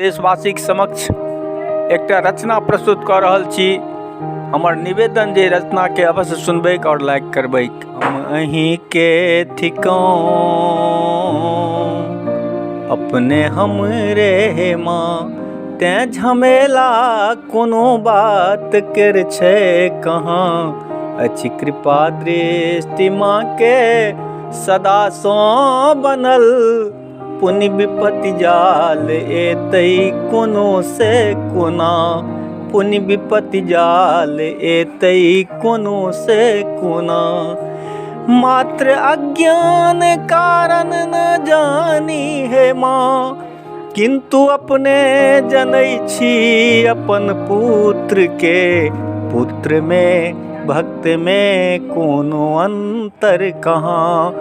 देशवासी के समक्ष एकटा रचना प्रस्तुत कर रहल छी। हमर निवेदन जे रचना के अवश्य सुनबे और लाइक करबे। हम अहीं के थिकौं अपने हमरे माँ, तें झमेला कोनो बात कर छे कहाँ। अच्छी कृपा दृष्टि माँ के सदा सो बनल, पुनि विपत्ति जाल एतई कोनो से कोना। पुनि विपत्ति जाल एतई कोनो से कोना। मात्र अज्ञान कारण न जानी है माँ, किंतु अपने जनई छी अपन पुत्र के। पुत्र में भक्त में कोनो अंतर कहाँ।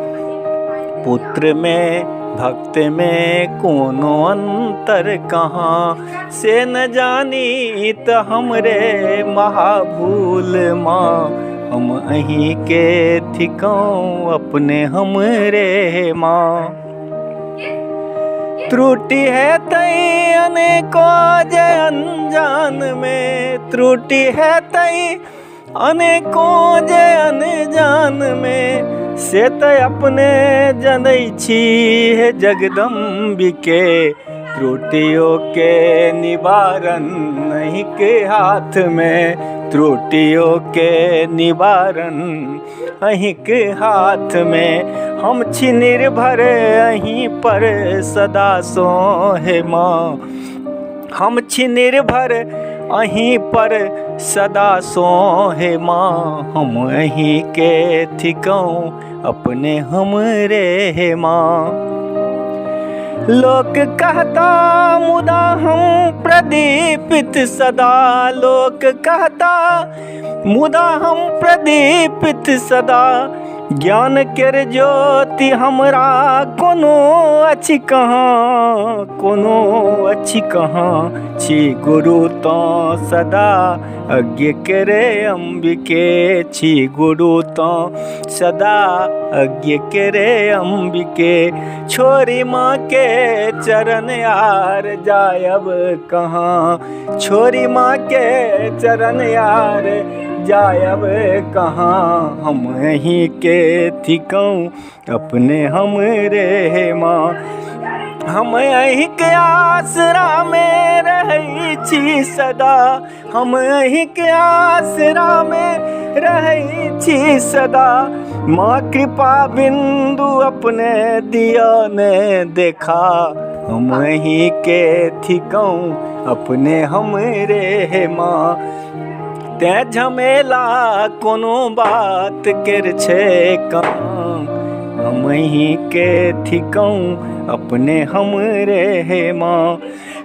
पुत्र में भक्त में कोनो अंतर कहाँ। से न जानी त हमरे महाभूल माँ, हम अहीं के थिकौं अपने हमरे माँ। त्रुटि है तई अनेको जय अनजान में, त्रुटि है तई अनेको जय अनजान में। से त अपने जनई छी है जगदम्बिके, त्रुटियों के निवारण नहीं के हाथ में। त्रुटियों के निवारण अहीं के हाथ में। हम छी निर्भर अहीं पर सदा सो है माँ, हम छी निर्भर अहीं पर सदा सो है माँ। हम अहीं के थिकौं अपने हमरे है माँ। लोक कहता मुदा हम प्रदीपित सदा, लोक कहता मुदा हम प्रदीपित सदा। ज्ञान केर ज्योति हमरा कोनो अछि कहाँ, कोनो अछि कहाँ। छी गुरु तो सदा अज्ञ केरे अंबिके, छी गुरु तो सदा अज्ञ केरे अंबिके। छोरी माँ के चरण यार जायब कहाँ, छोरी माँ के चरण यार जायब कहाँ। हम अहीं के थिकौं अपने हमरे माँ, हम अहीं के आसरा में रहै छी सदा। हम अहीं के आसरा में रहै छी सदा। माँ कृपा बिंदु अपने दिया ने देखा, हम अहीं के थिकौं अपने हमरे माँ। तें झमेला कोनो बात कर छे कहाँ, हम अहीं के थिकौं अपने हमरे माँ।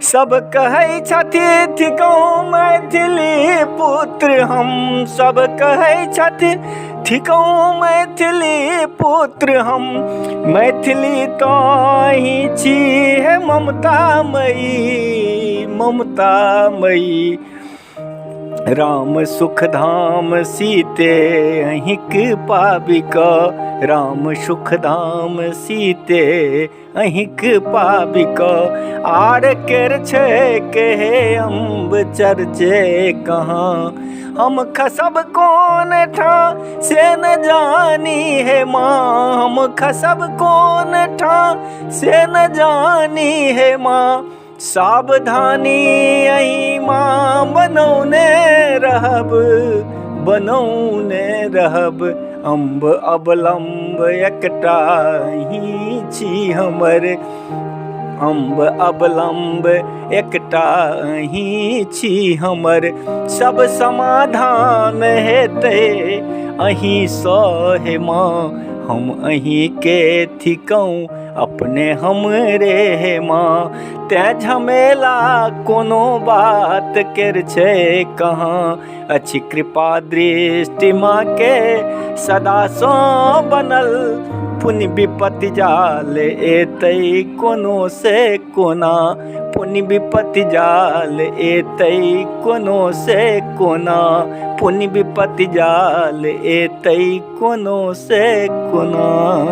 सब कहै छथि थिकौं मैथिली पुत्र हम, सब कहै छथि थिकौं मैथिली पुत्र हम। मैथिली तो अहीं छी है ममता मयी, ममता मयी। राम सुख धाम सीते अहिंक पाबिक, राम सुख धाम सीते अहिंक पाबिक। आर केर छे के अम्ब चर्चे कहाँ, हम खसब कोन ठा से न जानी है माँ। हम खसब कोन ठा से न जानी है माँ। सावधानी अहीं माँ बनौने रहब, बनौने रहब। अम्ब अबलम्ब एकटा अहीं छी हमर, अम्ब अबलम्ब एकटा अहीं छी हमर। सब समाधान हेतै अहीं सँ है माँ, हम अहीं के थिकौं अपने हमरे माँ। तें झमेला कोनो बात कर छे कहाँ। अच्छी कृपा दृष्टि माँ के सदा सो बनल, पुनि विपत्ति जाल एतई कोनो से कोना। पुनि विपत्ति जाल एतई कोनो से कोना। पुनि विपत्ति जाल एतई कोनो से कोना।